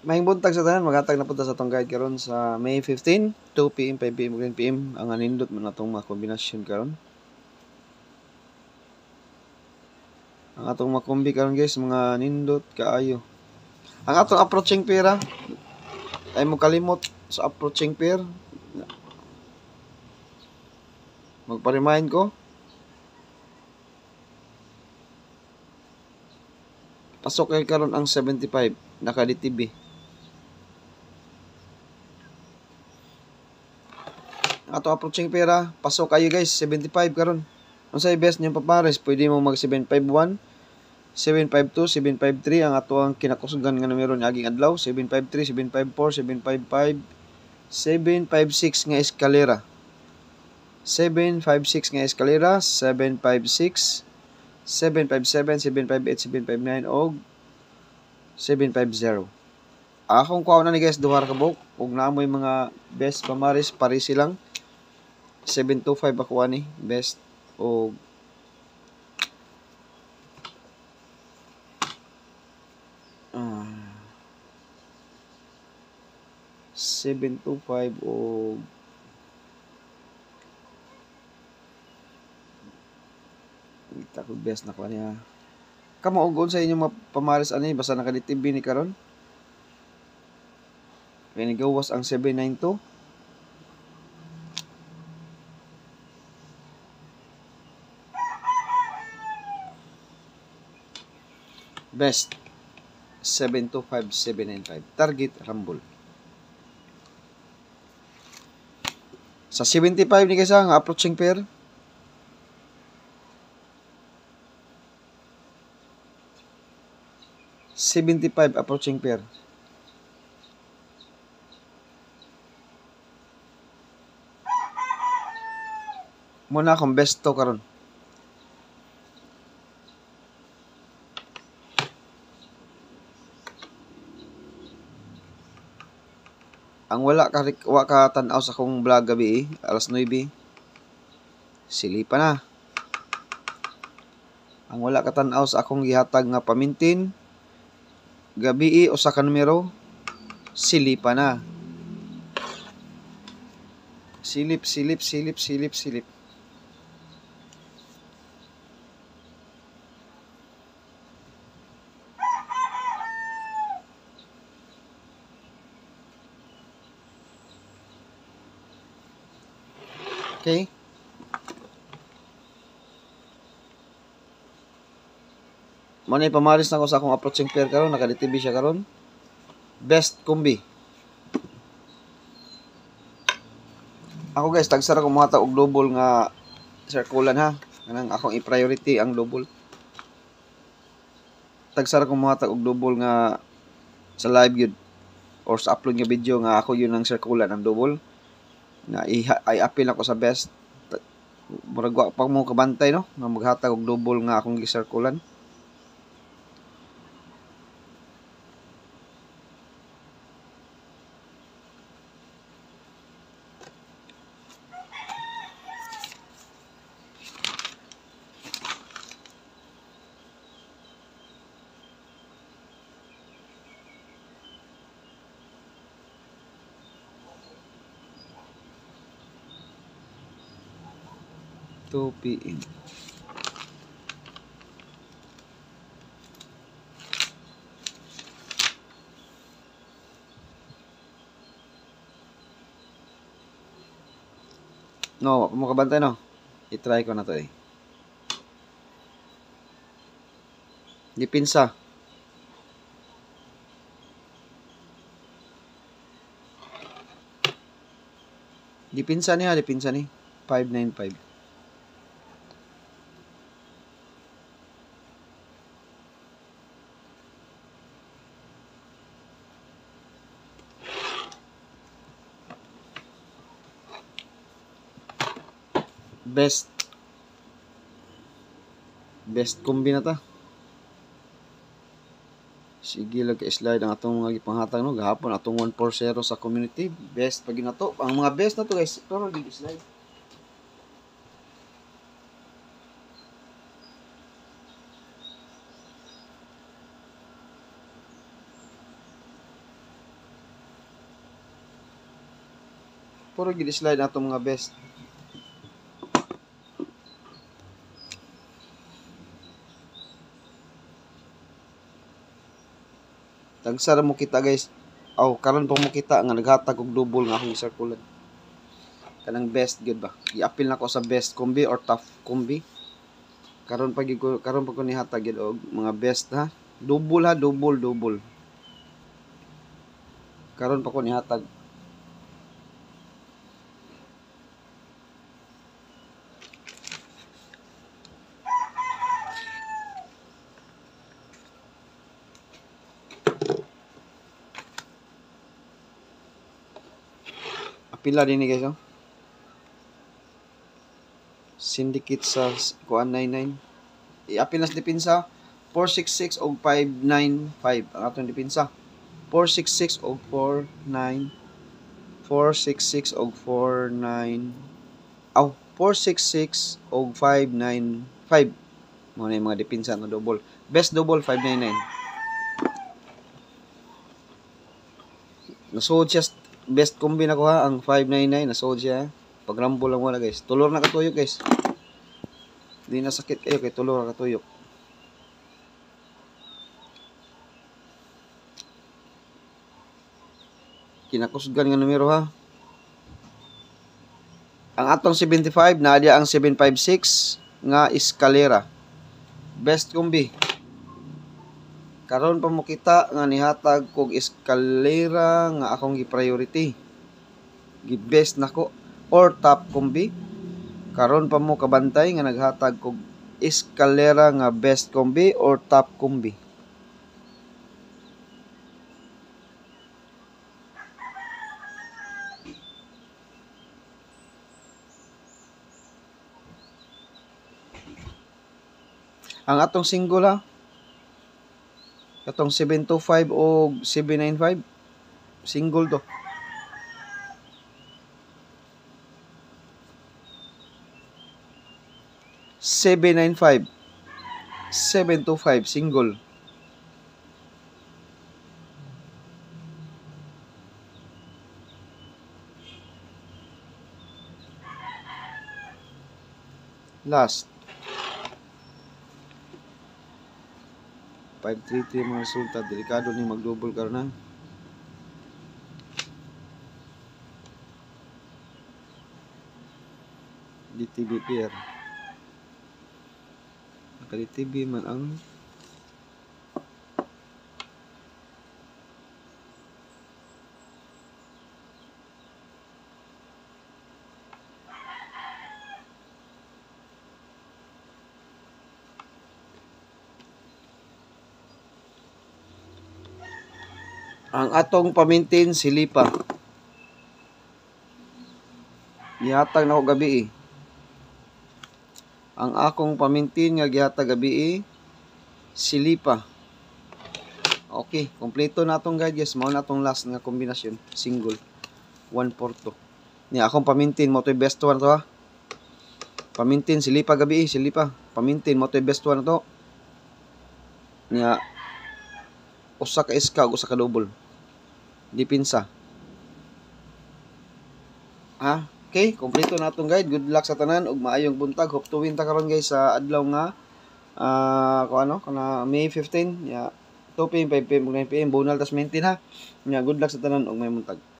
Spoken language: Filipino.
Maayong buntag sa tanan, maghatag na punta sa tong guide karon sa May 15, 2 PM, 5 PM, 10 PM ang anindot man atong mga kombinasyon karon. Ang atong makombi karon guys, mga nindot kaayo. Ang atong approaching pair ay mo kalimot sa approaching pair. Magpa-remind ko. Pasok kay karon ang 75 naka-DTB. Ato approaching pera, pasok kayo guys, 75 karon. Ang sa best niyong papares, pwede mo mag 751, 752, 753 ang ato ang kinakusgan nga numero ni aging adlaw, 753, 754, 755, 756 nga eskalera. 756 nga eskalera, 756, 757, 758, 759 og 750. Akong kuha na ni guys duha ka book ug naamoy mga best pamaris pare silang 725 ako ani best o 725 o kita ko best na ko niya. Kamo ug sa inyong pamaris ani basta naka-DTB ni karon. Kaya gawas ang 792. Best 725, 795. Target Rumble. Sa 75 ni kaysa nga approaching pair. $75 approaching pair. Muna akong best to karon. Ang wala ka tan-aw sa akong vlog gabi, alas 9. Silipa na. Ang wala ka tan-aw sa akong gihatag nga pamintin gabi o sa kanumero, silipa na. Silip. Okay? Manay pamaris na ko sa akong approaching pair karon, naka-DTB siya karon. Best kombi. Ako guys, tagsara ko mga og double nga circulan ha. Kanang akong i-priority ang double. Tagsara ko mga og double nga sa live yun or sa upload nga video nga ako yun ang circulan ang double. Na i-appeal ako sa best. Murag wa pa mo kabantay no, nga maghatag og double nga akong gi-circulan. PM. No, mo kabantay no. I-try ko na to eh. Dipinsa. Dipinsa ni 595. Best kombi na ta. Sige lang ka-slide ang atong mga gipanghatag no gahapon atong 140 sa community best pag ginato ang mga best na to guys pero di slide. Puro gid slide nato mga best. Tagsara mo kita guys. Karon pa mo kita nga naghatag og double nga akong isarkulan. Kanang best gud ba? I-appeal nako sa best combi or tough combi. Karon pa ko nihatag gid og mga best ha. Double ha, double. Karon pa ko nihatag. Apila din ni guys, oh. Syndicate sa kuan 99. I-apil na sa depensa 466 og 595 ang atong depensa. 466 og 49 466 og 49 466 og 595 mo na yung mga depensa nga double. Best double 599. Nasuod siya best combi na ko ha ang 599 nasuod siya. Pag rumble lang wala guys. Tulor na katuyok guys. Di na sakit kayo kay tulor na katuyok. Kinakusgan nga numero ha. Ang atong 75 na dia ang 756 nga eskalera. Best combi. Karon pa mo kita nga nihatag kog eskalera nga akong gi-priority. Gi-best nako or top combi. Karon pa mo kabantay nga naghatag kog eskalera nga best combi or top combi. Ang atong single ha. Atong 725 o 795 single to. $795 $725 single. Last 533 mga resulta. Delikado ni mag-double karon na. DTB pair. Naka-DTB man ang atong pamintin silipa. Gihatag na ko gabi eh. Ang akong pamintin nga gihatag gabi silipa. Okay, kompleto na atong guide guys. Mao na atong last nga kombinasyon, single 142. Ni akong pamintin mo to best one to ha. Pamintin silipa gabi silipa. Pamintin mo to best one to. Nya usa ka iska ug usa ka double. Depensa. Okay, kompleto na atong guide. Good luck sa tanan ug maayong buntag. Hope to win ta karon guys sa adlaw nga kana May 15 2 PM 5 PM 9 PM bonal tas maintain ha. Good luck sa tanan ug may buntag.